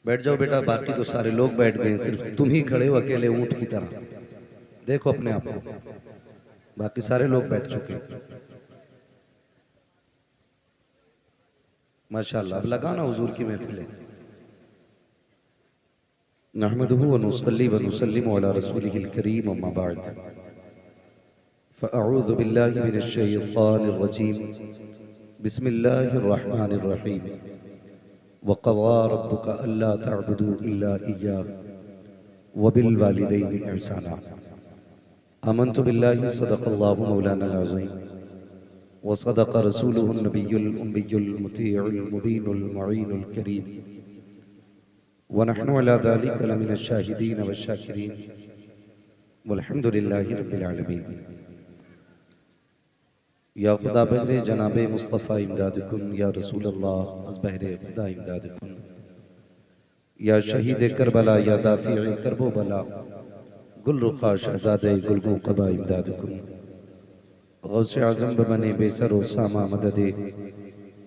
बैठ जाओ बेटा, बाकी तो सारे लोग बैठ गए हैं, सिर्फ तुम ही खड़े हो अकेले ऊंट की तरह। देखो अपने आप को, बाकी सारे लोग बैठ चुके हैं। माशाअल्लाह, अब लगाना हुजूर की महफिल है। नहमदुहु व नुसल्ली व नुसल्लिमु अला रसूलिहिल करीम, अम्मा बाद, फ़अऊज़ु बिल्लाहि मिनश शैतानिर रजीम, बिस्मिल्लाहिर रहमानिर रहीम। वक़ज़ा रब्बुका अल्ला तअबुदू इल्ला इय्याहु व बिल वालिदैनि इहसाना। आमन्तु बिल्लाहि सदक़ल्लाहु मौलाना अज़ीम व सदक़ रसूलुहुन नबियुल उम्मियुल मुतीउल मुबीनुल मुईनुल करीम व नहनु अला ज़ालिका लमिनश शाहिदीन व शाकिरीन वल्हम्दुलिल्लाहि रब्बिल आलमीन। या खुदा बहरे जनाबे मुस्तफ़ा इमदाद कुन, या रसूल अल्लाह अज़ बहरे खुदा इमदाद कुन, या शहीद करबला, या दाफ़िए करबो बला, गुल रुखा शहज़ादे गुलगों क़बा इमदाद कुन, गौसे आज़म बने बेसर व सामा मददे,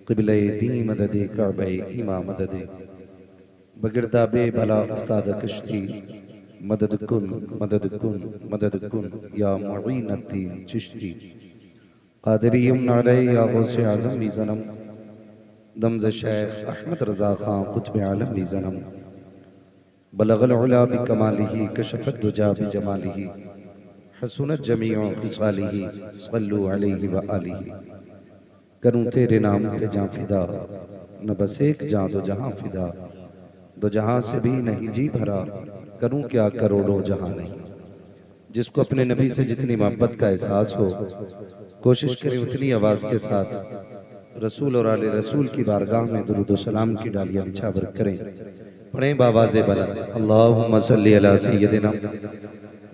क़िबले दी मददे, काबे इमा मददे, बगिरदाबे भला उफ्ताद कश्ती, मदद कुन मदद कुन मदद कुन, या मुईनुद्दीन चिश्ती क़ादिरी यमन अलैहि, या गौसे आज़म भी ज़नम, दमज़ शेख अहमद रज़ा ख़ां क़ुत्ब आलम भी ज़नम, बलगल उला बिकमालिही, कशफ़त दुजा बिजमालिही, हसुनत जमीउ ख़िसालिही, सल्लु अलैहि व आलिही। करूं तेरे नाम पे जां फिदा, न बस एक जां दो जहां फिदा, दो जहां से भी नहीं जी भरा, करूं क्या करोड़ों जहां नहीं। जिसको अपने नबी से जितनी मोहब्बत का एहसास हो, कोशिश करे उतनी आवाज के साथ रसूल और आले रसूल की बारगाह में दुरूद व सलाम की डालियां निछावर करें। पढ़ें बावाज़े बुलंद, अल्लाहुम्मा सल्ली अला सय्यदिना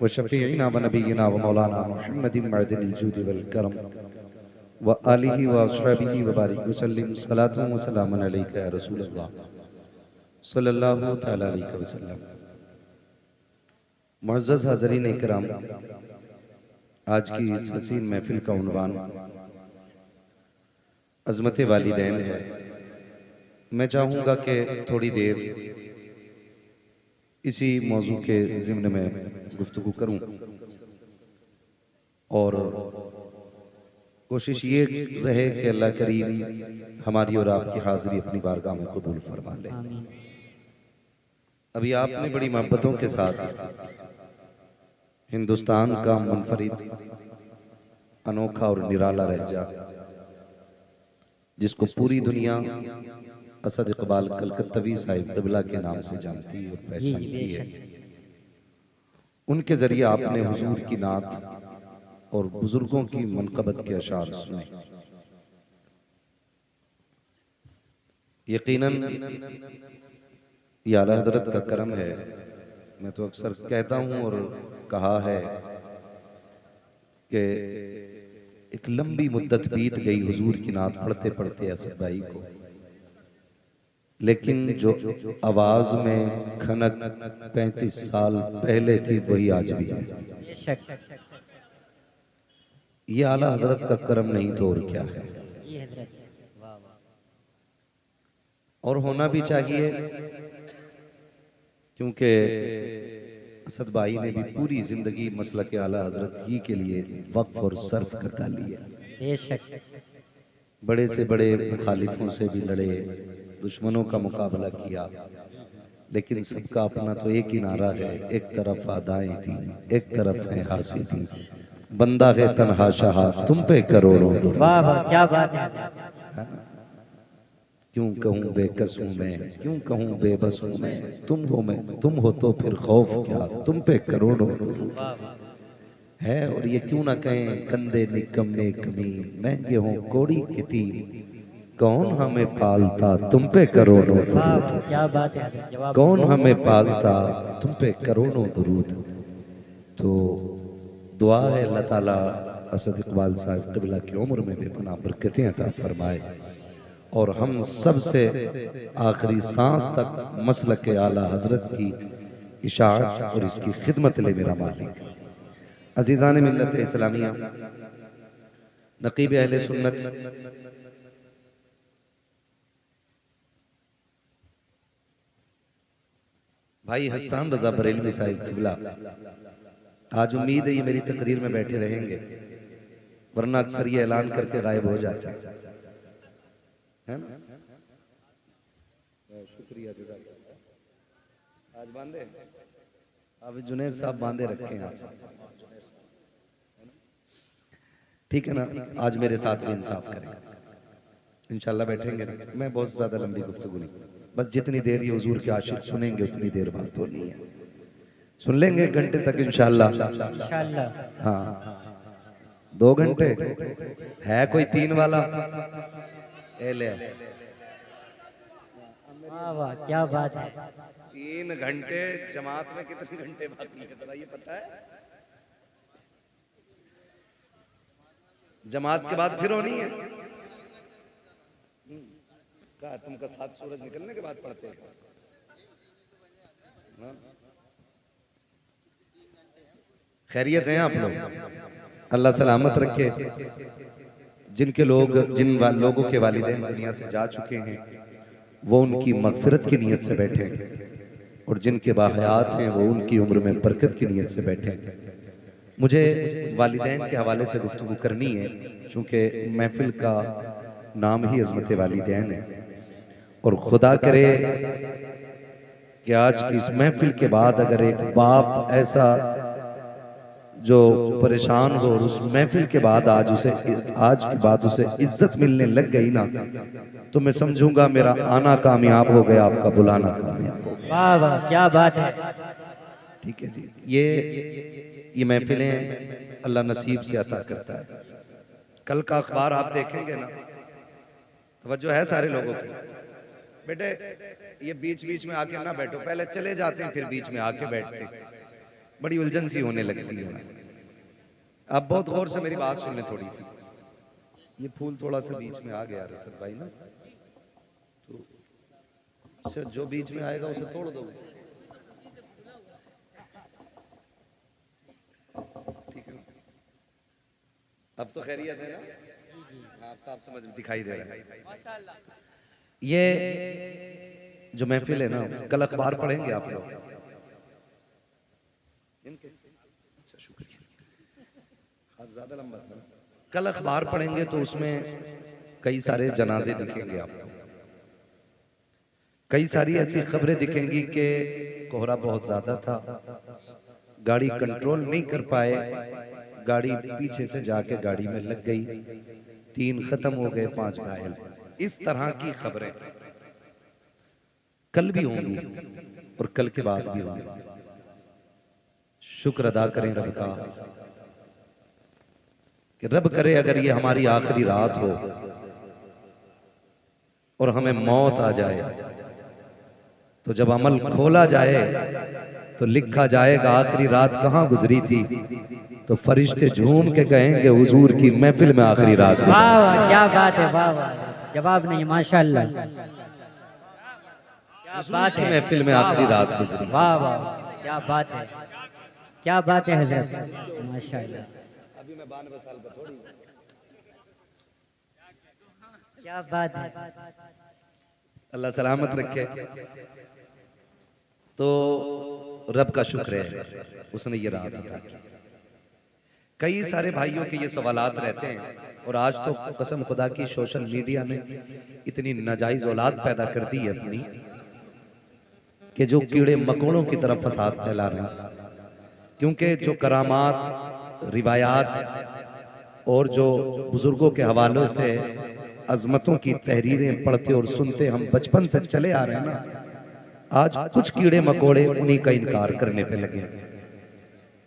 व शफीइना व नबीना व मौलाना मुहम्मदिन मअदिनिल जूदि वल करम व आलिहि व अस्हाबिहि व बारिक व सल्लिम सलातु व सलामुन अलैका या रसूल अल्लाह सल्लल्लाहु तआला अलैहि वसल्लम। मुअज़्ज़ज़ हाज़रीन इकराम, आज की इस हसीन महफिल का उन्वान अज़मत वालिदैन है। मैं चाहूँगा कि थोड़ी देर इसी मौजू के ज़िम्न में गुफ्तगू करूँ और कोशिश ये रहे कि अल्लाह करीम हमारी और आपकी हाज़िरी अपनी बारगाह में कबूल फरमा ले। अभी आपने बड़ी मोहब्बतों के साथ हिंदुस्तान का मुनफरिद अनोखा और निराला लहजा, जिसको पूरी दुनिया असद इकबाल कलकत्तवी साहिब क़िबला के नाम से जानती और पहचानती है, उनके जरिए आपने हुजूर की नात और बुजुर्गों की मनक़बत के अशार सुने। यकीनन ये आला हज़रत का करम है। मैं तो अक्सर कहता हूँ और कहा है कि एक लंबी मुद्दत बीत गई हुजूर की नात पढ़ते पढ़ते असद भाई को, लेकिन जो आवाज में खनक 35 साल पहले थी वही आज भी है। ये आला हजरत का करम नहीं तो और क्या है। और होना भी चाहिए, क्योंकि असद भाई ने भी पूरी जिंदगी मसलक आला हजरत ही के लिए वक्फ और सर्फ कर डाली है। बड़े से बड़े मुखालिफों से भी लड़े, दुश्मनों का मुकाबला किया, लेकिन सबका अपना तो एक ही नारा है, एक तरफ अदाएं थी, एक तरफ है हासी थी, बंदा है तन्हा शाह तुम पे करोड़ों दुरूद। वाह वाह, क्या बात है। क्यों कहूँ बेकस हूँ मैं, क्यों कहूँ बेबस हूँ मैं, तुम हो मैं, तुम हो तो फिर खौफ क्या, तुम पे करोड़ों दुरूद है। और ये क्यों ना कहें कंधे निकम्मे कमीन, महंगे हों कोड़ी के तीन, कौन हमें पालता तुम पे करोड़ों दुरूद। क्या बात है, जवाब कौन हमें पालता तुम पे करोड़ों दुरूद। तो दुआ है अल्लाह ताला असद इकबाल साहब क़िबला की उम्र में बेपनाह बरकतें अता फरमाए और हम सब से आखिरी सांस तक मसलक आला हजरत की इशाअत और इसकी खिदमत ले मेरा मालिक। अजीज़ान मिल्लत इस्लामिया, नकीब अहले सुन्नत, भाई हसन रजा बरेलवी साहिब किबला, आज उम्मीद है ये मेरी तकरीर में बैठे रहेंगे, वरना अक्सर ये ऐलान करके गायब हो जाते हैं, है ना? शुक्रिया, आज बांधे, अब जुनेद साहब बांधे रखे हैं आज, ठीक है ना? आज मेरे साथ भी इंसाफ करें, इंशाल्लाह बैठेंगे ना। मैं बहुत ज्यादा लंबी गुफ्तगू नहीं, बस जितनी देर ये हुजूर के आशिक सुनेंगे उतनी देर बात होनी है, सुन लेंगे 1 घंटे तक इंशाल्लाह। इंशाल्लाह। हाँ 2 घंटे है कोई 3 वाला? ए ले, वाह वाह क्या बात है। 3 घंटे जमात में कितने घंटे बाकी है जरा ये पता है? जमात के बाद फिर होनी है? कहा तुमका 7 सूरज निकलने के बाद पढ़ते हैं? हाँ? खैरियत हैं आप लोग? अल्लाह सलामत रखे। जिनके लोग लोगों के वालिदैन दुनिया से जा चुके हैं वो उनकी मगफिरत की नीयत से बैठे हैं, और जिनके बाहयात हैं वो उनकी उम्र में बरकत की नीयत से बैठे हैं। मुझे वालिदैन के हवाले से गुफ्तगू करनी है, चूंकि महफिल का नाम ही अज़मत वालिदैन है, और खुदा करे कि आज की इस महफिल के बाद अगर एक बाप ऐसा जो परेशान हो और उस महफिल के बाद आज के बाद उसे इज्जत मिलने लग गई ना, तो मैं समझूंगा मेरा आना कामयाब हो गया, आपका बुलाना कामयाब हो गया। वाह वाह क्या बात है। ठीक है जी, ये महफिलें अल्लाह नसीब से अता करता है। कल का अखबार आप देखेंगे ना, तवज्जो है सारे लोगों की? बेटे ये बीच बीच में आके ना बैठो, पहले चले जाते हैं फिर बीच में आके बैठते हैं, बड़ी उलझन सी होने लगती है। अब बहुत गौर से मेरी बात सुन ले थोड़ी सी, ये फूल थोड़ा सा बीच में आ गया रसद भाई ना, तो जो बीच में आएगा उसे तोड़ दो, ठीक है? अब तो खैरियत है ना? आप साफ समझ दिखाई दे रहा है। ये जो महफिल है ना, कल अखबार पढ़ेंगे आप लोग? अच्छा शुक्रिया, आज ज्यादा लंबा था। कल अखबार पढ़ेंगे तो उसमें कई सारे जनाजे दिखेंगे आपको, कई सारी ऐसी खबरें दिखेंगी कि कोहरा बहुत ज्यादा था, गाड़ी कंट्रोल नहीं कर पाए, गाड़ी पीछे से जाके गाड़ी में लग गई, 3 खत्म हो गए, 5 घायल। इस तरह की खबरें कल भी होंगी और कल के बाद भी होंगी। शुक्र अदा करें रब का कि रब करे अगर ये हमारी आखिरी रात हो और हमें मौत आ जाए, तो जब अमल खोला जाए तो लिखा जाएगा आखिरी रात कहां गुजरी थी, तो फरिश्ते झूम के कहेंगे हुजूर की महफिल में आखिरी रात गुजरी। वाह वाह क्या बात है, वाह वाह जवाब नहीं, माशाल्लाह क्या बात है, महफिल में आखिरी रात गुजरी। वाह वाह क्या बात है, क्या बात है हजरत, माशाल्लाह। अभी मैं 92 साल का थोड़ी, क्या बात है। अल्लाह सलामत रखे। तो रब का शुक्र है उसने ये रात अता की। कई सारे भाइयों के ये सवालात रहते हैं, और आज तो कसम खुदा की सोशल मीडिया ने इतनी नाजायज औलाद पैदा कर दी है अपनी, कि जो कीड़े मकोड़ों की तरफ फसाद फैला रहे हैं। क्योंकि जो करामात, रिवायात और जो बुजुर्गों के हवालों से अजमतों की तहरीरें पढ़ते और सुनते हम बचपन से चले आ रहे हैं ना, आज कुछ कीड़े मकोड़े उन्हीं का इनकार करने पे लगे।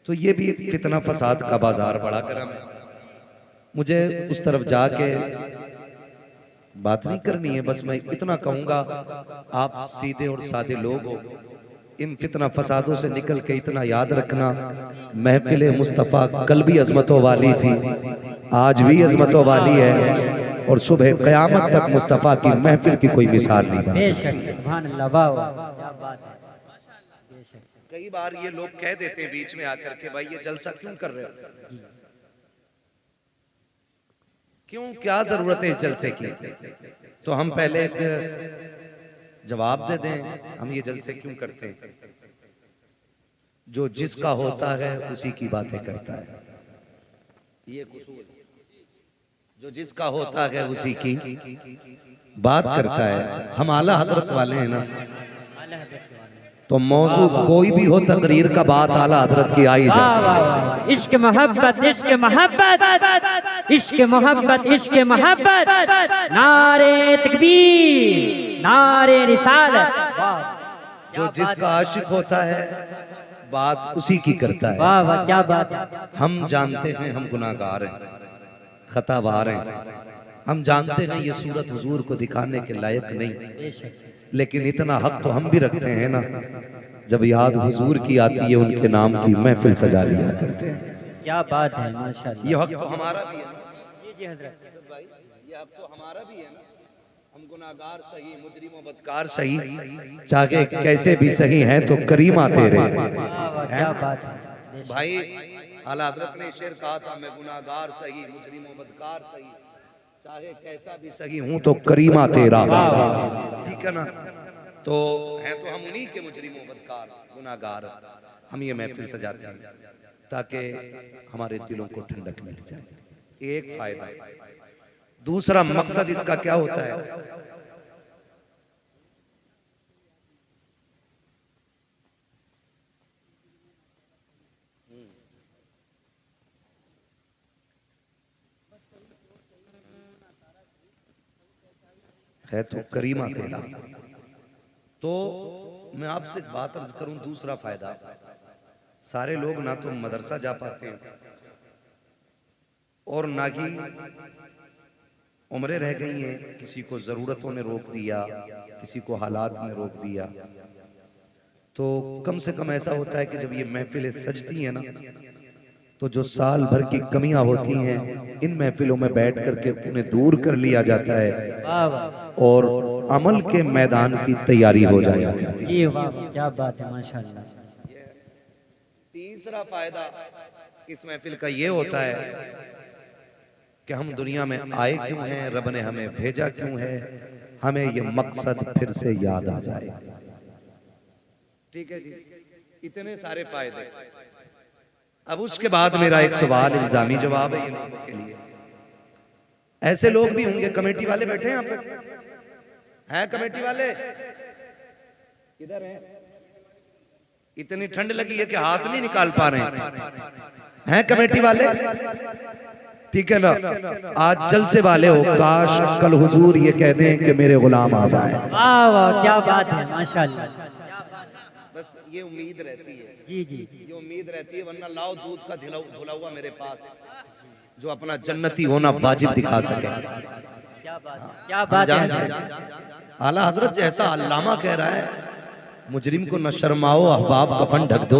तो ये भी एक फितना फसाद का बाजार बड़ा गर्म है। मुझे उस तरफ जाके बात नहीं करनी है, बस मैं इतना कहूंगा, आप सीधे और सादे लोग हो, इन फितना फसादों से निकल के इतना याद रखना, महफिल मुस्तफ़ा कल भी अजमतों वाली थी, आज भी अजमतों वाली है, और सुबह क़यामत तक मुस्तफ़ा की महफिल की कोई मिसाल नहीं बन सकती। सुभान अल्लाह, वाह वाह क्या बात है। कई बार ये लोग कह देते हैं बीच में आकर के, भाई ये जलसा क्यों कर रहे हो, क्यों, क्या जरूरत है इस जलसे की? तो हम पहले एक जवाब दे दें, हम ये जलसे क्यों करते हैं। जो जिसका होता है उसी की बातें करता है। ये कसूर, जो जिसका होता है उसी की बात करता है। हम आला हजरत वाले हैं ना, आला हज़रत के वाले। तो मौजू कोई भी हो तकरीर का बात आला हजरत की आई वाह जाती वाह है। वाह वाह। इश्क मोहब्बत, इश्क मोहब्बत, इश्क मोहब्बत, इश्क मोहब्बत, नारे तकबीर, नारे रिसालत। वाह, जो जिसका आशिक होता है बात उसी की करता है। वाह वाह, क्या बात है। हम जानते हैं हम गुनाहगार हैं, खतावार हैं। हम जानते हैं ये सूरत हुजूर को दिखाने के लायक नहीं, बेशक, लेकिन इतना हक तो हम भी रखते हैं ना, जब याद हुजूर की आती है उनके नाम की महफिल सजा लिया करते हैं। क्या बात है, माशाल्लाह। ये हक तो हमारा भी है ना जी जी हजरत। भाई, ये हक तो हमारा भी है ना। हम गुनाहगार सही, मुजरिम बदकार सही, चाहे कैसे भी सही हैं तो करीमा तेरे वाह वाह, क्या बात है। बेशक। भाई। आला हज़रत ने शेर कहा था, मैं गुनाहगार सही, मुजरिम बदकार सही, चाहे कैसा भी सही हूं तो करीमा तेरा। वाह वाह, ठीक है ना। तो हैं तो हम उन्हीं के मुजरिम बदकार गुनाहगार। हम ये महफिल सजाते हैं ताकि हमारे दिलों को ठंडक मिल जाए। एक फायदा। दूसरा मकसद इसका क्या होता है? है तो करीमा तेरा। तो मैं आपसे बात अर्ज करूं, दूसरा फायदा, सारे लोग ना तो मदरसा जा पाते हैं और ना ही उम्रें रह गई हैं। किसी को जरूरतों ने रोक दिया, किसी को हालात ने रोक दिया। तो कम से कम ऐसा होता है कि जब ये महफिलें सजती हैं ना, तो जो साल भर की कमियां होती हैं इन महफिलों में बैठ करके उन्हें दूर कर लिया जाता है वाह वाह। और अमल के मैदान की तैयारी हो जाया करती है। जी वाह वाह, क्या बात है, माशाल्लाह। तीसरा फायदा इस महफिल का ये होता है कि हम दुनिया में आए क्यों हैं, रब ने हमें भेजा क्यों है, हमें ये मकसद फिर से याद आ जाए। ठीक है जी, इतने सारे फायदे। अब उसके बाद मेरा एक सवाल इल्जामी जवाब है ये लोगों के लिए। ऐसे लोग भी होंगे, कमेटी वाले बैठे हैं यहाँ पे, हैं कमेटी वाले किधर हैं? इतनी ठंड लगी है कि हाथ नहीं निकाल पा रहे हैं कमेटी वाले? ठीक है ना। आज जलसे वाले हो, काश कल हुजूर ये कह दें कि मेरे गुलाम आ जाए। वाह वाह, क्या बात है, माशाल्लाह। बस ये उम्मीद रहती है, जी जी। ये उम्मीद रहती है, वरना लाओ दूध का धुला हुआ मेरे पास, जो अपना जन्नती होना वाजिब दिखा सके। क्या बात है, क्या बात है। आला हजरत जैसा अल्लामा कह रहा है, मुजरिम को न शर्माओ अहबाब कफन ढक दो,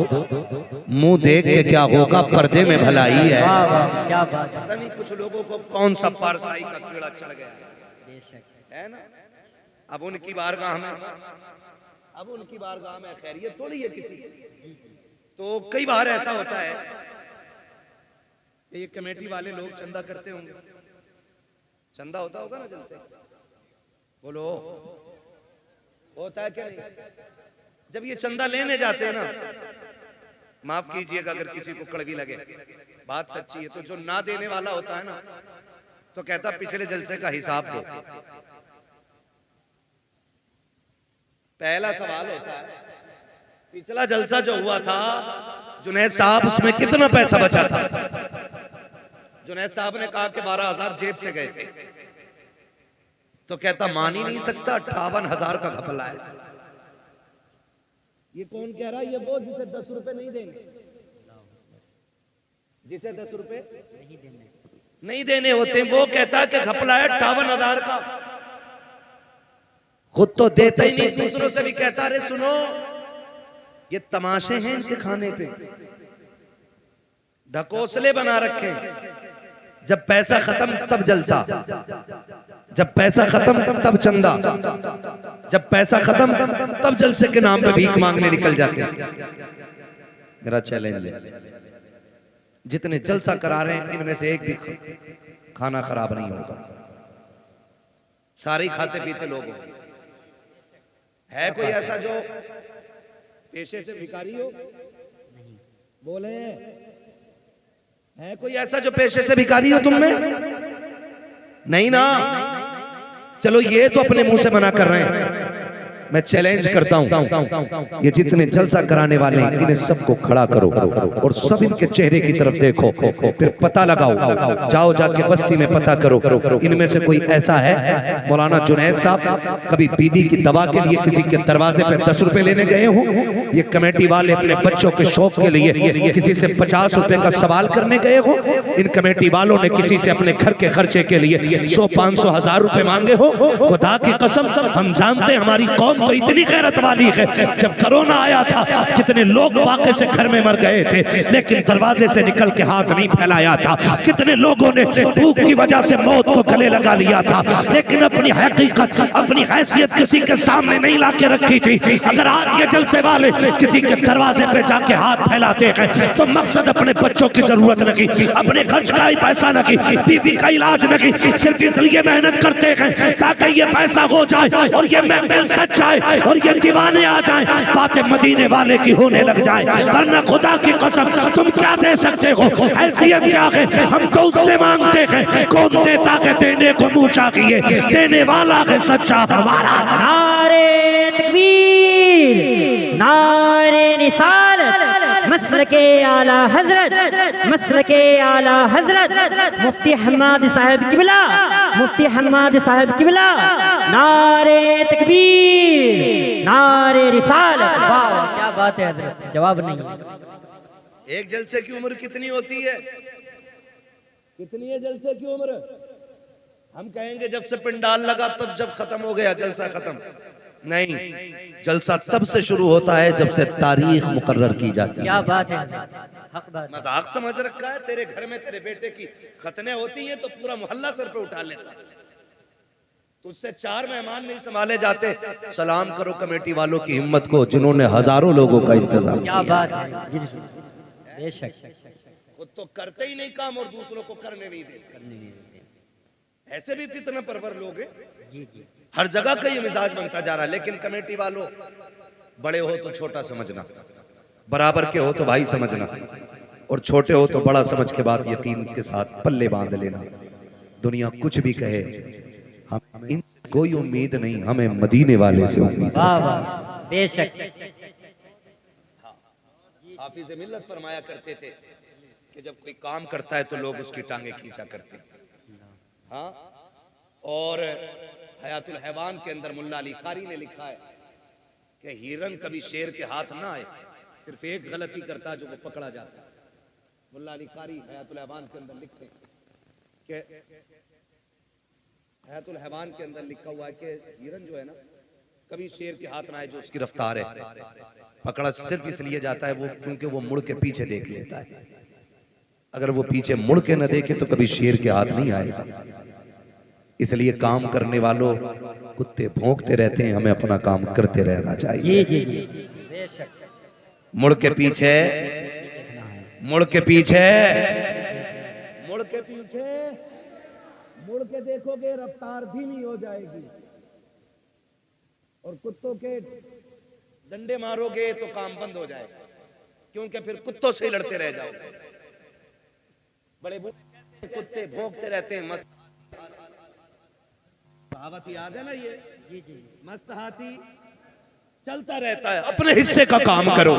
मुंह देख के क्या होगा पर्दे में भलाई है। वाह वाह, क्या बात है। पता नहीं कुछ लोगों को कौन सा पारसाई का कीड़ा चढ़ गया बेशक। है ना। अब उनकी बारगाह में, अब उनकी बारगाह में खैरियत थोड़ी है किसी की। तो कई बार ऐसा होता है कि ये कमेटी वाले लोग चंदा करते होंगे, चंदा होता होगा ना जलसे, बोलो होता है क्या नहीं? जब ये चंदा लेने जाते हैं ना, माफ कीजिएगा अगर किसी को कड़वी लगे, बात सच्ची है, तो जो ना देने वाला होता है ना, तो कहता पिछले जलसे का हिसाब दो। पहला सवाल होता है, पिछला जलसा जो हुआ था जुनैद साहब, उसमें कितना पैसा बचा था? जुनैद साहब ने कहा कि 12,000 जेब से गए थे। तो कहता मान ही नहीं सकता, 58,000 का घपला है। ये कौन कह रहा है? ये वो जिसे 10 रुपए नहीं देंगे, जिसे 10 रुपए नहीं देने होते, वो कहता है कि घपला है 58,000 का। खुद तो देता ही नहीं, दूसरों से भी कहता, अरे सुनो ये तमाशे हैं इनके खाने पे, ढकोसले बना रखे। जब पैसा खत्म तब जलसा, जब पैसा खत्म तब चंदा, जब पैसा खत्म तब जलसे के नाम पे भीख मांगने निकल जाते हैं। मेरा चैलेंज है, जितने जलसा करा रहे हैं इनमें से एक भी खाना खराब नहीं होगा, सारे खाते पीते लोग होंगे। है कोई ऐसा जो पेशे से भिखारी हो? बोले है कोई ऐसा जो पेशे से भिखारी हो तुम में? नहीं ना। चलो ये तो अपने मुंह से मना कर रहे हैं, मैं चैलेंज करता हूं, ये जितने जलसा कराने वाले हैं इन्हें सबको खड़ा करो और सब इनके चेहरे की तरफ देखो, फिर पता लगाओ, जाओ जाके बस्ती में पता करो इनमें से कोई ऐसा है। मौलाना जुनैद साहब कभी बीवी की दवा के लिए किसी के दरवाजे पे 10 रुपए लेने गए हो? ये कमेटी वाले अपने बच्चों के शौक के लिए किसी से 50 रुपए का सवाल करने गए हो? इन कमेटी वालों ने किसी से अपने घर के खर्चे के लिए 100, 500, 1000 रुपए मांगे हो? खुदा की कसम हम जानते हैं हमारी कौम तो इतनी गैरत वाली है। जब कोरोना आया था कितने लोग वाकई से घर में मर गए थे, लेकिन दरवाजे से निकल के हाथ नहीं फैलाया था। कितने लोगों ने भूख की वजह से मौत को गले लगा लिया था, लेकिन अपनी हकीकत, अपनी हैसियत किसी के सामने नहीं ला के रखी थी। अगर आज ये जलसे वाले किसी के दरवाजे पे जाके हाथ फैलाते हैं तो मकसद अपने बच्चों की जरूरत नहीं, अपने खर्च का ही पैसा नहीं, बीवी का इलाज नहीं, सिर्फ इसलिए मेहनत करते हैं ताकि ये पैसा हो जाए और ये महफिल सच जाए और ये दीवाने आ जाएं, बातें मदीने वाले की होने लग जाए। वरना खुदा की कसम तुम क्या दे सकते हो? हैसियत क्या है? हम तो उससे मांगते हैं कौन देता है देने को मुंह चाहिए, देने वाला है सच्चा हमारा। नारे तकबीर, नारे रिसालत, मसलके आला हजरत, मसलके आला हजरत मुफ्ती हम्माद साहब किबला, मुफ्ती हम्माद साहब किबला। नारे तकबीर, नारे रिसालत। वाह क्या बात है हजरत, जवाब नहीं है। एक जलसे की उम्र कितनी होती है? कितनी है जलसे की उम्र? हम कहेंगे जब से पिंडाल लगा तब जब खत्म हो गया जलसा खत्म। नहीं, जलसा तब से शुरू होता है जब से तारीख मुकर्रर की जाती है। क्या बात है, हक बात। मजाक समझ रखा है? तेरे घर में तेरे बेटे की खतने होती हैं तो पूरा मोहल्ला सर पे उठा लेता है, तुझसे 4 मेहमान नहीं संभाले जाते। सलाम करो कमेटी वालों की हिम्मत को जिन्होंने हजारों लोगों का इंतजाम क्या किया। बात है, बेशक। खुद तो करते ही नहीं काम और दूसरों को करने नहीं देते। ऐसे भी कितने परवर लोग हैं। जी जी, हर जगह का ये मिजाज बनता जा रहा है। लेकिन कमेटी वालों, बड़े हो तो छोटा समझना, बराबर के हो तो भाई समझना, और छोटे हो तो बड़ा समझ के बाद यकीन के साथ पल्ले बांध लेना। दुनिया कुछ भी कहे, हम इन कोई उम्मीद नहीं, हमें मदीने वाले से उम्मीद। वाह वाह, बेशक। हाफिज मिल्लत फरमाया करते थे कि जब कोई काम करता है तो लोग उसकी टांगे खींचा करते हैं। हाँ, और हयातुल हैवान के अंदर मुल्ला अली कारी ने लिखा है कि हिरन कभी शेर के हाथ ना आए, सिर्फ एक गलती करता है जो वो पकड़ा जाता है। मुल्ला अली कारी हयातुल हैवान के अंदर लिखते हैं कि हयातुल हैवान के अंदर लिखा हुआ है कि हिरन जो है ना कभी शेर के हाथ ना आए जो उसकी रफ्तार है, पकड़ा सिर्फ इसलिए जाता है वो क्योंकि वो मुड़ के पीछे देख लेता है। अगर वो पीछे मुड़ के न देखे तो कभी शेर के हाथ नहीं आएगा। इसलिए काम करने वालों, कुत्ते भौंकते रहते हैं, हमें अपना काम करते रहना चाहिए। जी जी जी, बेशक। मुड़ के पीछे, मुड़ के पीछे, मुड़ के पीछे, मुड़ के देखोगे रफ्तार धीमी हो जाएगी, और कुत्तों के डंडे मारोगे तो काम बंद हो जाएगा, क्योंकि फिर कुत्तों से लड़ते रह जाओगे। बड़े कुत्ते भौंकते रहते हैं, मस्त कहावत याद है ना ये? जी जी, मस्त हाथी चलता रहता है। अपने हिस्से का काम करो,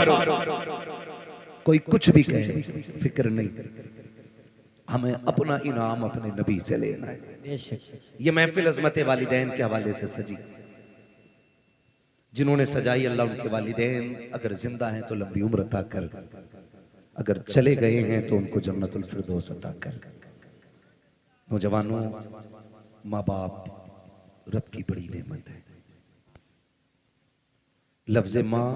कोई कुछ भी कहे फिक्र नहीं, हमें अपना इनाम अपने नबी से लेना है। बेशक। ये महफिल अज़मत वालिदैन के हवाले से सजी, जिन्होंने सजाई अल्लाह उनके वालिदैन अगर जिंदा हैं तो लंबी उम्र अता कर, अगर चले गए हैं तो उनको जन्नतुल फिरदौस अता कर। नौजवानों, माँ बाप रब की बड़ी नेमत है। लफ्ज माँ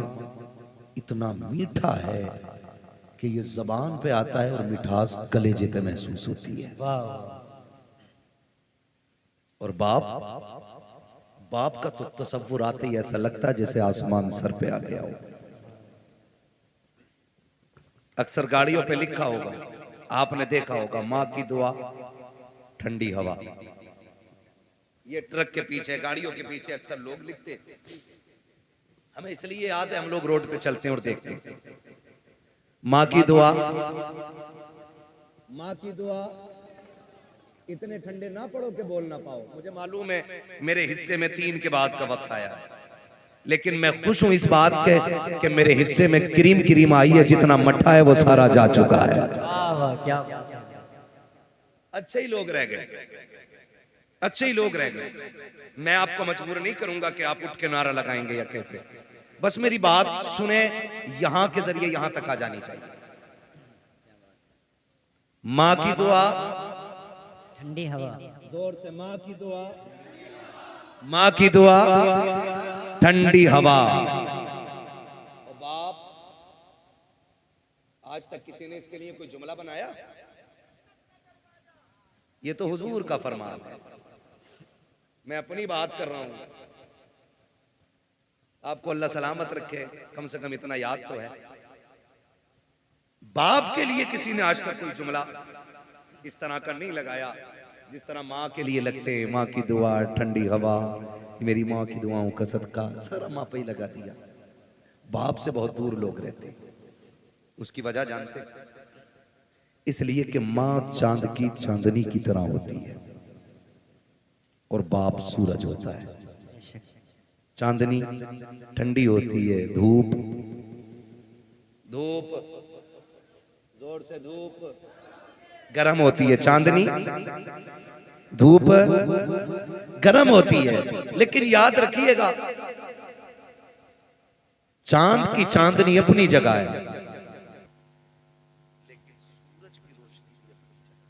इतना मीठा है कि ये जबान पे आता है और मिठास कलेजे पे महसूस होती है। और बाप, बाप का तो तसव्वुर आते ही ऐसा लगता है जैसे आसमान सर पे आ गया हो। अक्सर गाड़ियों पे लिखा होगा, आपने देखा होगा, माँ की दुआ ठंडी हवा। ये ट्रक के पीछे, गाड़ियों के पीछे अक्सर लोग लिखते हैं। हमें इसलिए याद है, हम लोग रोड पे चलते हैं और देखते हैं। माँ की दुआ, माँ की दुआ। इतने ठंडे ना पड़ो कि बोल ना पाओ। मुझे मालूम है मेरे हिस्से में 3 के बाद का वक्त आया है, लेकिन मैं खुश हूं इस बात के कि मेरे हिस्से में क्रीम क्रीम आई है। जितना मट्ठा है वो सारा जा चुका है। वाह वाह, क्या बात है। अच्छे ही लोग रह गए, अच्छे ही लोग रह गए। मैं आपको मजबूर नहीं करूंगा कि आप उठ के नारा लगाएंगे या कैसे। बस मेरी बात सुने, यहां के जरिए यहां तक आ जानी चाहिए। माँ की दुआ, ठंडी हवा, जोर से माँ की दुआ, माँ की दुआ, ठंडी हवा। और बाप, आज तक किसी ने इसके लिए कोई जुमला बनाया? ये तो हुजूर का फरमान है, मैं अपनी बात कर रहा हूं। आपको अल्लाह सलामत रखे, कम से कम इतना याद तो है। बाप के लिए किसी ने आज तक कोई जुमला इस तरह का नहीं लगाया जिस तरह माँ के लिए लगते। माँ की दुआ, ठंडी हवा, मेरी माँ की दुआओं का सदका, सारा माँ पे ही लगा दिया। बाप से बहुत दूर लोग रहते। उसकी वजह जानते? इसलिए कि माँ चांद की चांदनी की तरह होती है और बाप सूरज होता है। चांदनी ठंडी होती है, धूप, धूप, जोर से धूप, गर्म होती है। चांदनी, धूप गर्म होती है। लेकिन याद रखिएगा, चांद की चांदनी अपनी जगह है, लेकिन सूरज की रोशनी भी अपनी जगह है।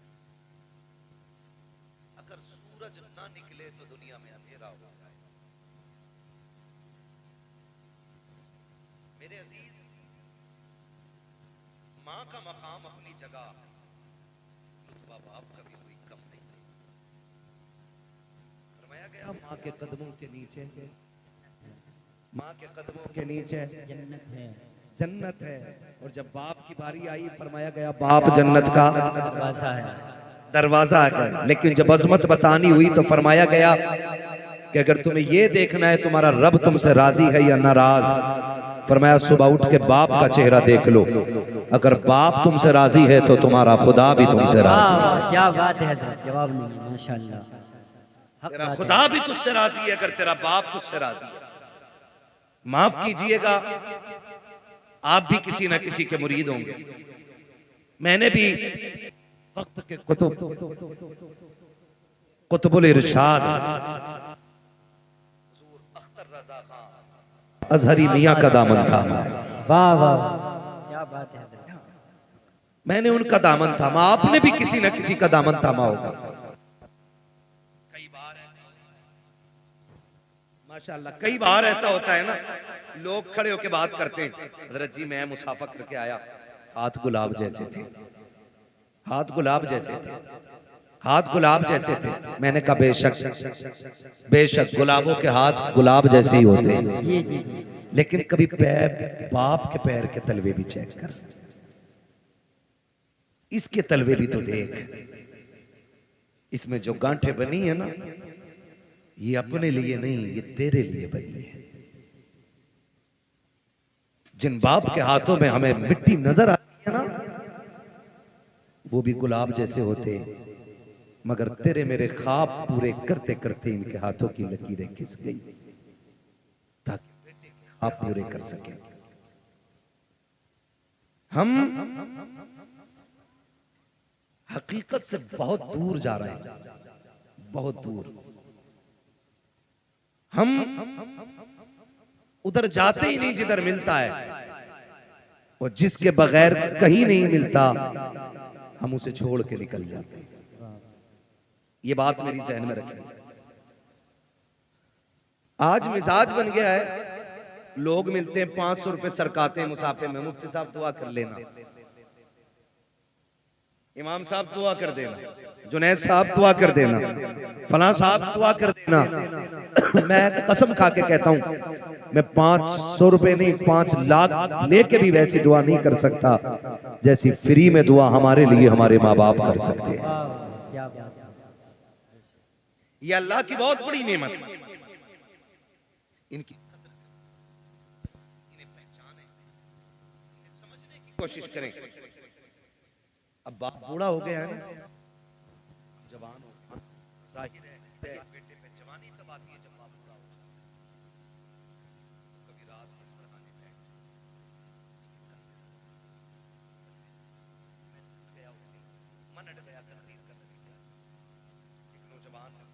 अगर सूरज ना निकले तो दुनिया में अंधेरा हो जाए। मेरे अजीज, मां का मकाम अपनी जगह, रुतबा बाप का भी कोई कम नहीं है। फरमाया गया मां के कदमों के नीचे, मां के कदमों के नीचे जन्नत है, जन्नत है। और जब बाप की बारी आई, फरमाया गया बाप जन्नत का दरवाजा है। दरवाजा है। लेकिन जब अजमत बतानी हुई तो फरमाया गया कि अगर तुम्हें यह देखना है तुम्हारा रब तुमसे राजी है या नाराज, फरमाया सुबह उठ के बाप का चेहरा देख लो। अगर बाप तुमसे राजी है तो तुम्हारा खुदा भी तुमसे राजी है। वाह, क्या बात है हजरत, जवाब नहीं, माशाल्लाह। तेरा खुदा भी तुझसे राजी है अगर तेरा बाप तुझसे राजी है। माफ कीजिएगा, आप भी किसी ना किसी के मुरीद होंगे। मैंने भी वक्त के कुतुबुल इरशाद हुजूर अख्तर रजा खान अजहरी मियां का दामन थामा। वाह वाह, क्या बात है हजरत। मैंने उनका दामन थामा, आपने भी किसी ना किसी का दामन थामा होगा। कई बार माशाल्लाह, कई बार ऐसा होता है ना, लोग खड़े होकर बात करते हैं, हजरत जी मैं मुसाफा करके आया, हाथ गुलाब जैसे थे, हाथ गुलाब जैसे थे, हाथ गुलाब जैसे थे। मैंने कहा बेशक बेशक गुलाबों के हाथ गुलाब जैसे ही होते हैं, जी जी जी, लेकिन कभी पैर, बाप के पैर के तलवे भी चेक कर, इसके तलवे भी तो देख। इसमें जो गांठें बनी है ना, ये अपने लिए नहीं, ये तेरे लिए बनी है। जिन बाप के हाथों में हमें मिट्टी नजर आती है ना, वो भी गुलाब जैसे होते, मगर तेरे मेरे ख्वाब पूरे करते करते इनके हाथों की लकीरें खिस गई ताकि बेटे के ख्वाब पूरे कर सके। हम हकीकत से बहुत दूर जा रहे हैं, बहुत दूर। हम उधर जाते ही नहीं जिधर मिलता है, और जिसके बगैर कहीं नहीं मिलता हम उसे छोड़ के निकल जाते हैं। ये बात मेरी जहन में रखें। आज मिजाज बन गया है, लोग मिलते हैं 500 रुपए सरकाते हैं मुसाफे में, मुफ्ती साहब दुआ कर लेना, इमाम साहब दुआ कर देना, जुनैद साहब दुआ कर देना, फलां साहब दुआ कर देना। मैं कसम खा के कहता हूं, मैं 500 रुपए नहीं 5 लाख लेके भी वैसी दुआ नहीं कर सकता जैसी फ्री में दुआ हमारे लिए हमारे माँ बाप कर सकते हैं। वाह, क्या बात है। ये अल्लाह की बहुत बड़ी नेमत है। इनकी कदर, इन्हें पहचाने, इन्हें समझने की कोशिश करें। अब बाप बूढ़ा हो गया है ना, जवान हो, जाहिर है बेटे पे जवानी तब आती है जब बाप बूढ़ा हो जाता है। कभी रात में सरहाने बैठ गया, उसने मन अट गया, तकदीर का नतीजा। एक नौजवान ने